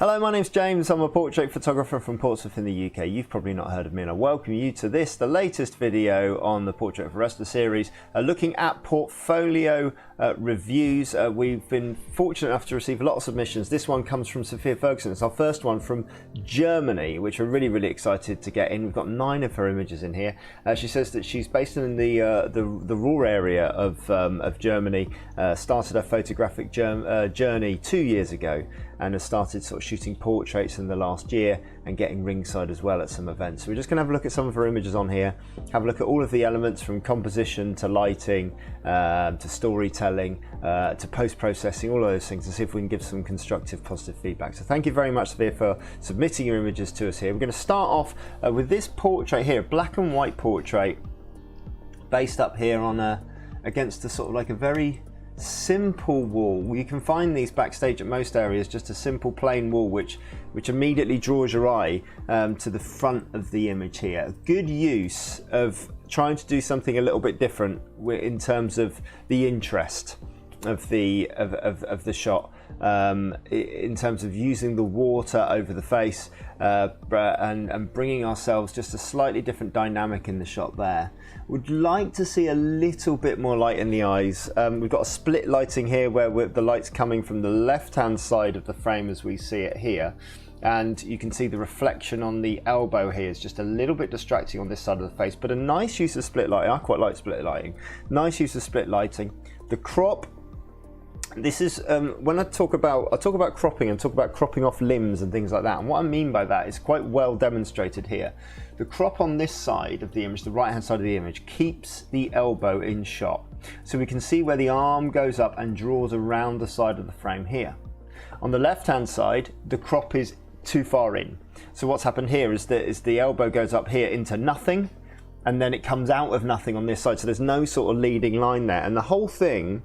Hello, my name's James. I'm a portrait photographer from Portsmouth in the UK. You've probably not heard of me, and I welcome you to this, the latest video on the Portrait for Rest series, looking at portfolio reviews. We've been fortunate enough to receive a lot of submissions. This one comes from Sophia Ferguson. It's our first one from Germany, which we're really excited to get in. We've got 9 of her images in here. She says that she's based in the Ruhr area of Germany, started her photographic journey 2 years ago, and has started sort of shooting portraits in the last year and getting ringside as well at some events. So we're just going to have a look at some of her images on here, have a look at all of the elements from composition to lighting to storytelling to post-processing, all of those things, and see if we can give some constructive, positive feedback. So thank you very much, Sophia, for submitting your images to us here. We're going to start off with this portrait here, black and white portrait, based up here on against a sort of like a very simple wall. You can find these backstage at most areas, just a simple plain wall which immediately draws your eye to the front of the image here. Good use of trying to do something a little bit different in terms of the interest of the shot, in terms of using the water over the face and bringing ourselves just a slightly different dynamic in the shot there. Would like to see a little bit more light in the eyes. We've got a split lighting here where the light's coming from the left hand side of the frame as we see it here, and you can see the reflection on the elbow here is just a little bit distracting on this side of the face, but a nice use of split lighting. I quite like split lighting. Nice use of split lighting. The crop, this is when I talk about cropping and talk about cropping off limbs and things like that, and what I mean by that is quite well demonstrated here. The crop on this side of the image, the right hand side of the image, keeps the elbow in shot, so we can see where the arm goes up and draws around the side of the frame here. On the left hand side, the crop is too far in, so what's happened here is that the elbow goes up here into nothing, and then it comes out of nothing on this side, so there's no sort of leading line there, and the whole thing,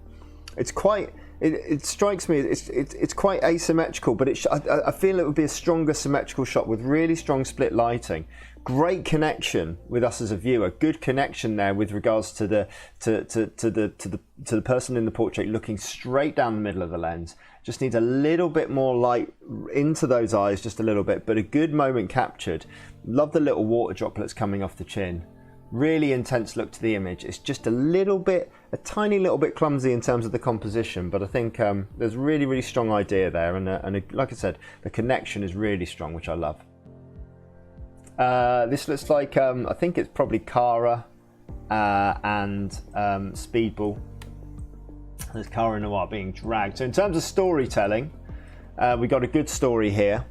it's quite, it strikes me, it's quite asymmetrical, but I feel it would be a stronger symmetrical shot with really strong split lighting. Great connection with us as a viewer. Good connection there with regards to the person in the portrait looking straight down the middle of the lens. Just needs a little bit more light into those eyes, just a little bit, but a good moment captured. Love the little water droplets coming off the chin. Really intense look to the image. It's just a tiny little bit clumsy in terms of the composition, but I think there's a really strong idea there, and like I said, the connection is really strong, which I love. This looks like, I think it's probably Cara and Speedball. There's Cara Noir being dragged. So in terms of storytelling, we got a good story here.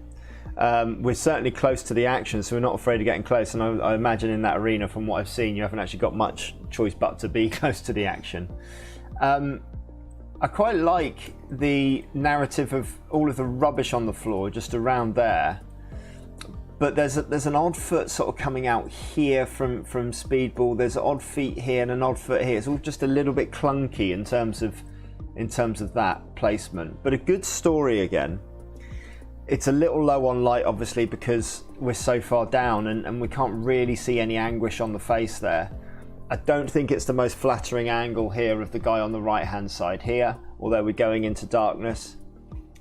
We're certainly close to the action, so we're not afraid of getting close, and I imagine in that arena, from what I've seen, you haven't actually got much choice but to be close to the action. I quite like the narrative of all of the rubbish on the floor just around there, but there's an odd foot sort of coming out here from Speedball. There's odd feet here and an odd foot here. It's all just a little bit clunky in terms of that placement, but a good story again. It's a little low on light, obviously, because we're so far down and we can't really see any anguish on the face there. I don't think it's the most flattering angle here of the guy on the right hand side here, although we're going into darkness.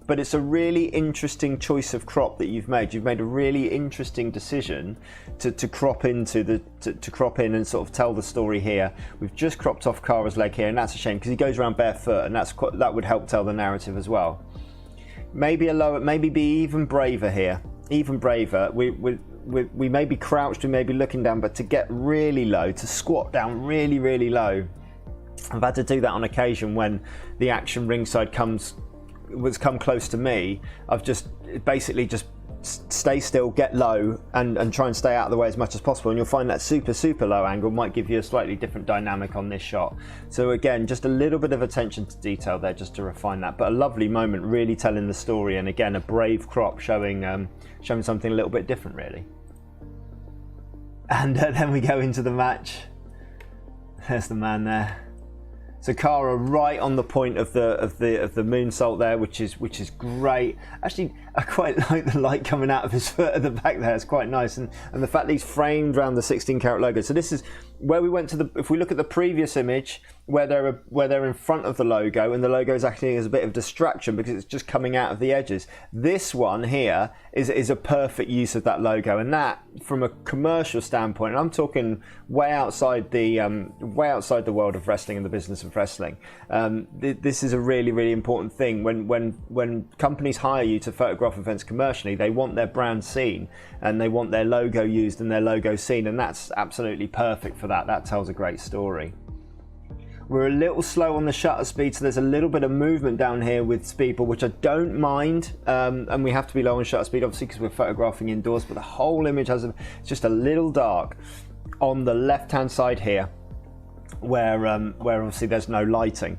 But it's a really interesting choice of crop that you've made. You've made a really interesting decision to crop into to crop in and sort of tell the story here. We've just cropped off Cara's leg here, and that's a shame because he goes around barefoot, and that would help tell the narrative as well. Maybe be even braver here, even braver. We may be crouched, we may be looking down, but to get really low, to squat down really low. I've had to do that on occasion when the action ringside come close to me. I've just basically just stay still, get low, and try and stay out of the way as much as possible, and you'll find that super low angle might give you a slightly different dynamic on this shot. So again, just a little bit of attention to detail there just to refine that, but a lovely moment, really telling the story, and again a brave crop showing something a little bit different really. And then we go into the match. There's the man there. So Cara right on the point of the moonsault there, which is great. Actually, I quite like the light coming out of his foot at the back there. It's quite nice, and the fact that he's framed around the 16 karat logo. So this is where we went to the, if we look at the previous image where they're in front of the logo and the logo is acting as a bit of distraction because it's just coming out of the edges, this one here is a perfect use of that logo. And that, from a commercial standpoint, and I'm talking way outside the world of wrestling and the business of wrestling, this is a really, really important thing. When companies hire you to photograph events commercially, they want their brand seen and they want their logo used and their logo seen, and that's absolutely perfect for that. That tells a great story. We're a little slow on the shutter speed, so there's a little bit of movement down here with Speedball, which I don't mind, and we have to be low on shutter speed obviously because we're photographing indoors, but the whole image has it's just a little dark on the left hand side here where obviously there's no lighting.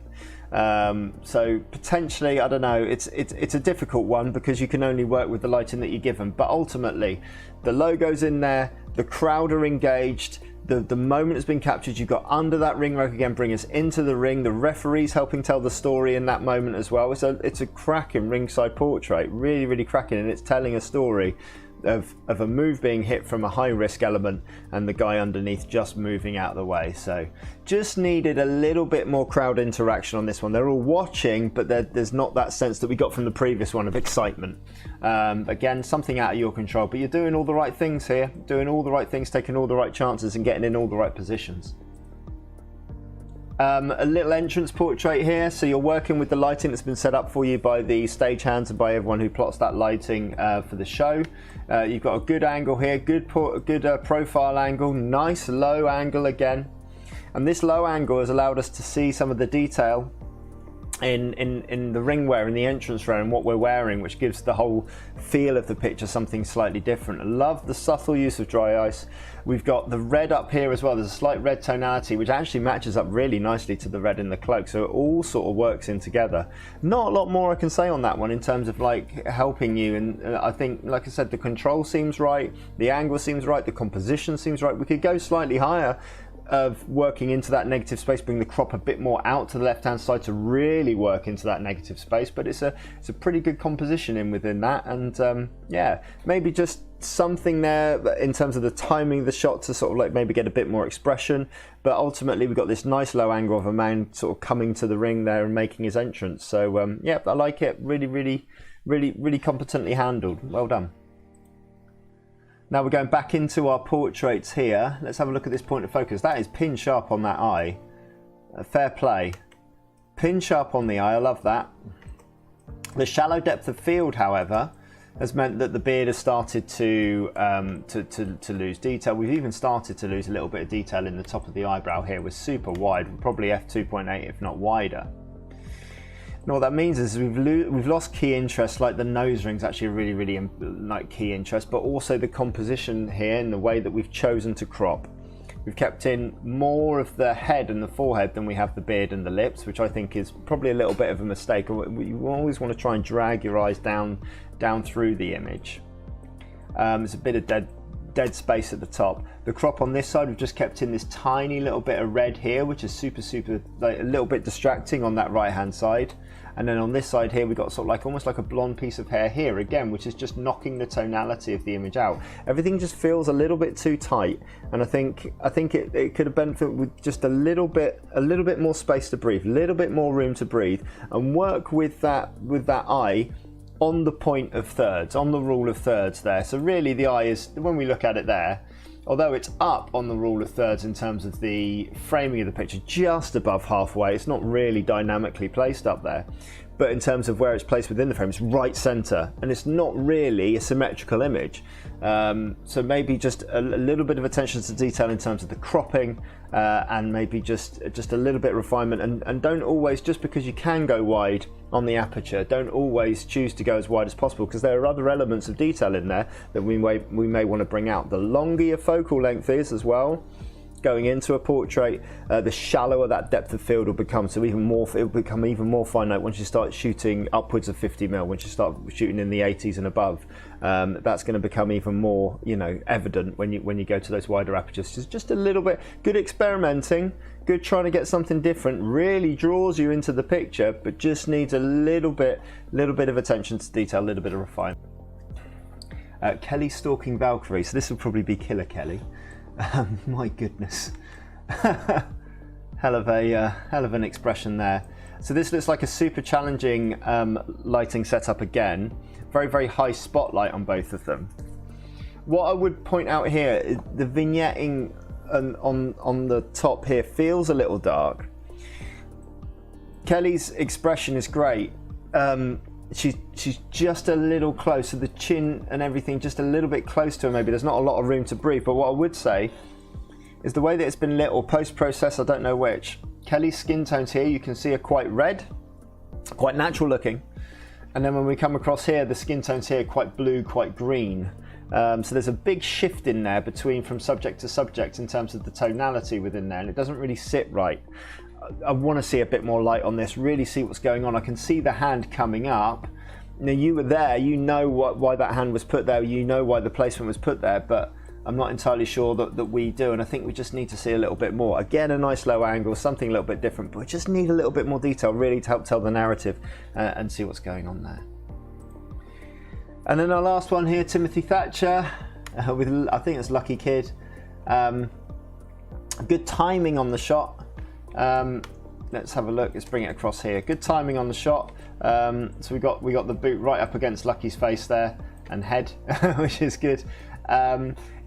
So potentially, I don't know, it's a difficult one because you can only work with the lighting that you're given, but ultimately the logo's in there, the crowd are engaged, the moment has been captured. You've got under that ring rope again, bring us into the ring, the referee's helping tell the story in that moment as well. It's a cracking ringside portrait, really, really cracking, and it's telling a story of a move being hit from a high risk element and the guy underneath just moving out of the way. So just needed a little bit more crowd interaction on this one. They're all watching, but there's not that sense that we got from the previous one of excitement. Again, something out of your control, but you're doing all the right things here, doing all the right things, taking all the right chances and getting in all the right positions. A little entrance portrait here, so you're working with the lighting that's been set up for you by the stagehands and by everyone who plots that lighting for the show. You've got a good angle here, good profile angle, nice low angle again, and this low angle has allowed us to see some of the detail in the ring wear, in the entrance wear and what we're wearing, which gives the whole feel of the picture something slightly different. I love the subtle use of dry ice. We've got the red up here as well. There's a slight red tonality which actually matches up really nicely to the red in the cloak, so it all sort of works in together. Not a lot more I can say on that one in terms of like helping you, and I think, like I said, the control seems right, the angle seems right, the composition seems right. We could go slightly higher of working into that negative space, bring the crop a bit more out to the left hand side to really work into that negative space, but it's a pretty good composition within that. And yeah, maybe just something there in terms of the timing of the shot to sort of like maybe get a bit more expression, but ultimately we've got this nice low angle of a man sort of coming to the ring there and making his entrance. So yeah, I like it. Really competently handled. Well done. Now we're going back into our portraits here. Let's have a look at this point of focus. That is pin sharp on that eye. Fair play. Pin sharp on the eye, I love that. The shallow depth of field, however, has meant that the beard has started to lose detail. We've even started to lose a little bit of detail in the top of the eyebrow here. We're super wide, probably f2.8 if not wider. And what that means is we've lost key interest, like the nose ring's actually a really like key interest, but also the composition here in the way that we've chosen to crop. We've kept in more of the head and the forehead than we have the beard and the lips, which I think is probably a little bit of a mistake. You always want to try and drag your eyes down through the image. There's a bit of dead space at the top. The crop on this side, we've just kept in this tiny little bit of red here, which is super like a little bit distracting on that right hand side. And then on this side here, we've got sort of like almost like a blonde piece of hair here again, which is just knocking the tonality of the image out. Everything just feels a little bit too tight, and I think it could have benefited with just a little bit more space to breathe, a little bit more room to breathe, and work with that eye on the point of thirds, on the rule of thirds there. So really the eye is, when we look at it there, although it's up on the rule of thirds in terms of the framing of the picture, just above halfway, it's not really dynamically placed up there. But in terms of where it's placed within the frame, it's right center, and it's not really a symmetrical image. So maybe just a little bit of attention to detail in terms of the cropping, and maybe just a little bit of refinement, and don't always, just because you can go wide on the aperture, don't always choose to go as wide as possible, because there are other elements of detail in there that we may want to bring out. The longer your focal length is as well, going into a portrait, the shallower that depth of field will become. So it'll become even more finite once you start shooting upwards of 50mm. Once you start shooting in the 80s and above, that's going to become even more, evident when you go to those wider apertures. Just a little bit good experimenting, good trying to get something different. Really draws you into the picture, but just needs a little bit of attention to detail, a little bit of refinement. Kelly stalking Valkyrie. So this will probably be Killer Kelly. My goodness. hell of an expression there. So this looks like a super challenging lighting setup again. Very, very high spotlight on both of them. What I would point out here is the vignetting on the top here feels a little dark. Kelly's expression is great. She's just a little close, so the chin and everything just a little bit close to her maybe. There's not a lot of room to breathe, but what I would say is the way that it's been lit, or post-process, I don't know which. Kelly's skin tones here, you can see are quite red, quite natural looking. And then when we come across here, the skin tones here are quite blue, quite green. So there's a big shift in there from subject to subject in terms of the tonality within there, and it doesn't really sit right. I want to see a bit more light on this, really see what's going on. I can see the hand coming up. Now you were there, you know why that hand was put there, you know why the placement was put there, but I'm not entirely sure that we do, and I think we just need to see a little bit more. Again, a nice low angle, something a little bit different, but we just need a little bit more detail really to help tell the narrative and see what's going on there. And then our last one here, Timothy Thatcher, with, I think it's Lucky Kid. Good timing on the shot. Let's have a look, let's bring it across here. Good timing on the shot. So we got the boot right up against Lucky's face there and head, which is good.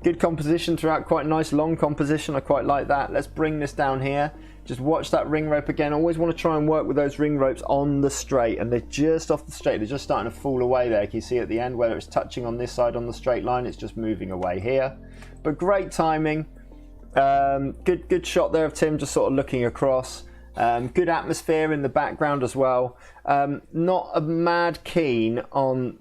Good composition throughout, quite nice long composition, I quite like that. Let's bring this down here. Just watch that ring rope again. I always want to try and work with those ring ropes on the straight, and they're just off the straight. They're just starting to fall away there. Can you see at the end, whether it's touching on this side on the straight line, it's just moving away here. But great timing. Good shot there of Tim just sort of looking across. Good atmosphere in the background as well. Not a mad keen on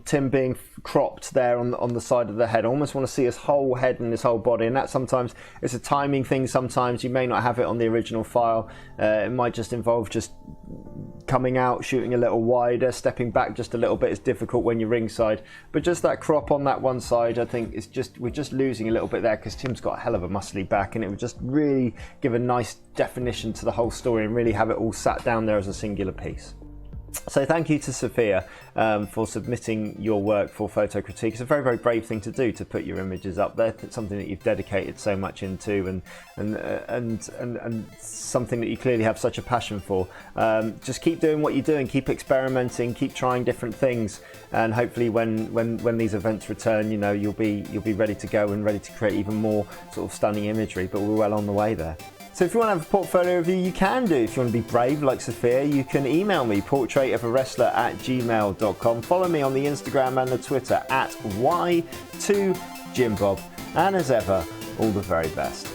Tim being cropped there on the side of the head. I almost want to see his whole head and his whole body, and that sometimes it's a timing thing. Sometimes you may not have it on the original file. It might just involve just coming out, shooting a little wider, stepping back just a little bit is difficult when you're ringside. But just that crop on that one side, I think we're just losing a little bit there, because Tim's got a hell of a muscly back, and it would just really give a nice definition to the whole story and really have it all sat down there as a singular piece. So thank you to Sophia for submitting your work for Photo Critique. It's a very, very brave thing to do, to put your images up there. It's something that you've dedicated so much into, and something that you clearly have such a passion for. Just keep doing what you're doing, keep experimenting, keep trying different things, and hopefully when these events return, you know, you'll be ready to go and ready to create even more sort of stunning imagery. But we're well on the way there. So if you want to have a portfolio review, you can do. If you want to be brave like Sophia, you can email me, portraitofawrestler@gmail.com. Follow me on the Instagram and the Twitter @Y2JimBob. And as ever, all the very best.